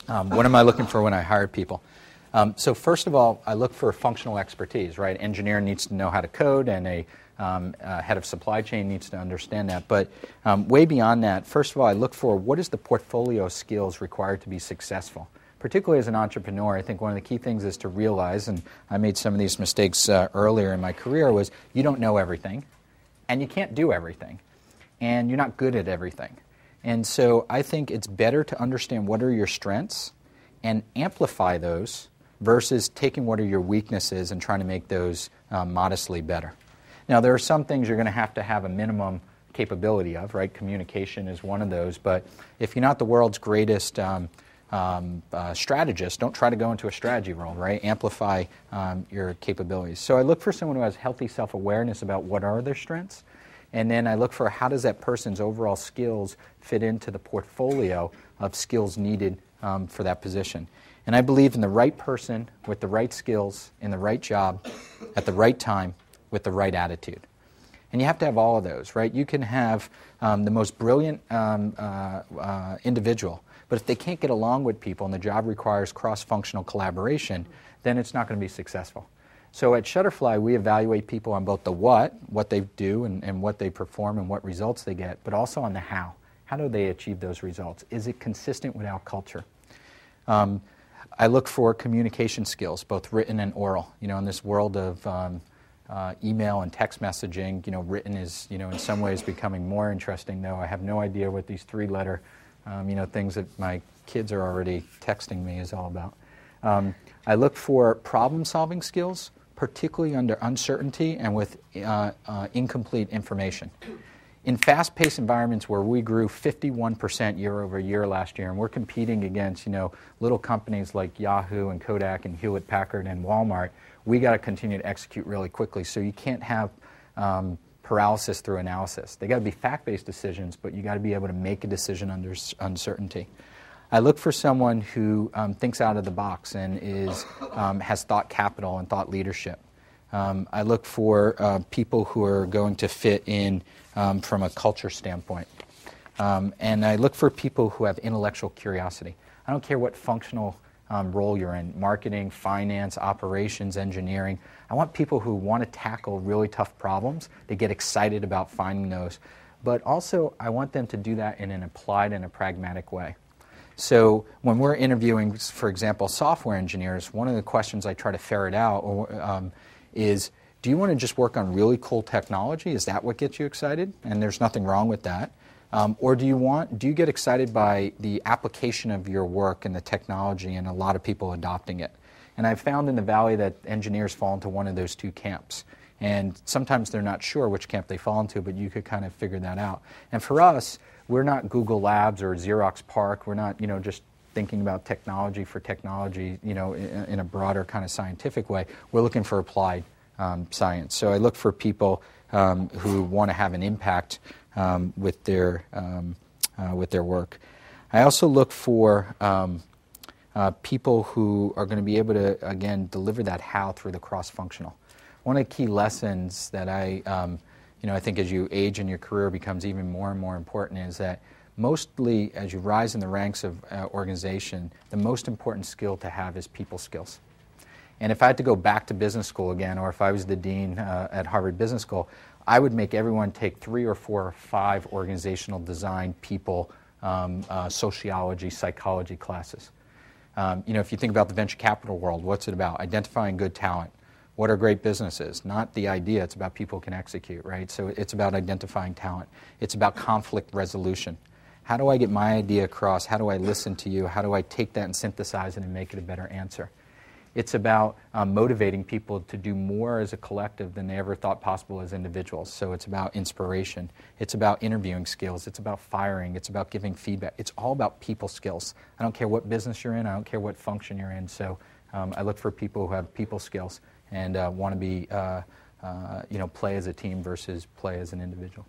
What am I looking for when I hire people? So first of all, I look for functional expertise, right? Engineer needs to know how to code, and a head of supply chain needs to understand that. But way beyond that, first of all, I look for what is the portfolio of skills required to be successful. Particularly as an entrepreneur, I think one of the key things is to realize, and I made some of these mistakes earlier in my career, was you don't know everything, and you can't do everything, and you're not good at everything. And so I think it's better to understand what are your strengths and amplify those versus taking what are your weaknesses and trying to make those modestly better. Now, there are some things you're going to have a minimum capability of, right? Communication is one of those, but if you're not the world's greatest strategist, don't try to go into a strategy role, right? Amplify your capabilities. So I look for someone who has healthy self-awareness about what are their strengths, and then I look for how does that person's overall skills fit into the portfolio of skills needed for that position. And I believe in the right person with the right skills in the right job at the right time with the right attitude. And you have to have all of those, right? You can have the most brilliant individual, but if they can't get along with people and the job requires cross-functional collaboration, then it's not going to be successful. So at Shutterfly, we evaluate people on both the what they do and what they perform and what results they get, but also on the how. How do they achieve those results? Is it consistent with our culture? I look for communication skills, both written and oral. You know, in this world of email and text messaging, you know, written is, you know, in some ways becoming more interesting, though I have no idea what these three-letter, things that my kids are already texting me is all about. I look for problem-solving skills, particularly under uncertainty and with incomplete information. In fast-paced environments where we grew 51% year over year last year, and we're competing against, little companies like Yahoo and Kodak and Hewlett-Packard and Walmart, we got to continue to execute really quickly. So you can't have paralysis through analysis. They got to be fact-based decisions, but you got to be able to make a decision under uncertainty. I look for someone who thinks out of the box and has thought capital and thought leadership. I look for people who are going to fit in from a culture standpoint. And I look for people who have intellectual curiosity. I don't care what functional role you're in, marketing, finance, operations, engineering. I want people who want to tackle really tough problems. They get excited about finding those. But also, I want them to do that in an applied and a pragmatic way. So when we're interviewing, for example, software engineers, one of the questions I try to ferret out is, do you want to just work on really cool technology? Is that what gets you excited? And there's nothing wrong with that. Or do you get excited by the application of your work and the technology and a lot of people adopting it? And I've found in the Valley that engineers fall into one of those two camps. And sometimes they're not sure which camp they fall into, but you could kind of figure that out. And for us, we're not Google Labs or Xerox PARC. We're not, just thinking about technology for technology, in a broader kind of scientific way. We're looking for applied science. So I look for people who want to have an impact with their work. I also look for people who are going to be able to, again, deliver that how through the cross-functional. One of the key lessons that I think as you age in your career becomes even more and more important is that mostly as you rise in the ranks of organization, the most important skill to have is people skills. And if I had to go back to business school again, or if I was the dean at Harvard Business School, I would make everyone take 3 or 4 or 5 organizational design, people, sociology, psychology classes. If you think about the venture capital world, what's it about? Identifying good talent. What are great businesses? Not the idea, it's about people who can execute, right? So it's about identifying talent. It's about conflict resolution. How do I get my idea across? How do I listen to you? How do I take that and synthesize it and make it a better answer? It's about motivating people to do more as a collective than they ever thought possible as individuals. So it's about inspiration. It's about interviewing skills. It's about firing. It's about giving feedback. It's all about people skills. I don't care what business you're in. I don't care what function you're in. So I look for people who have people skills and want to be, play as a team versus play as an individual.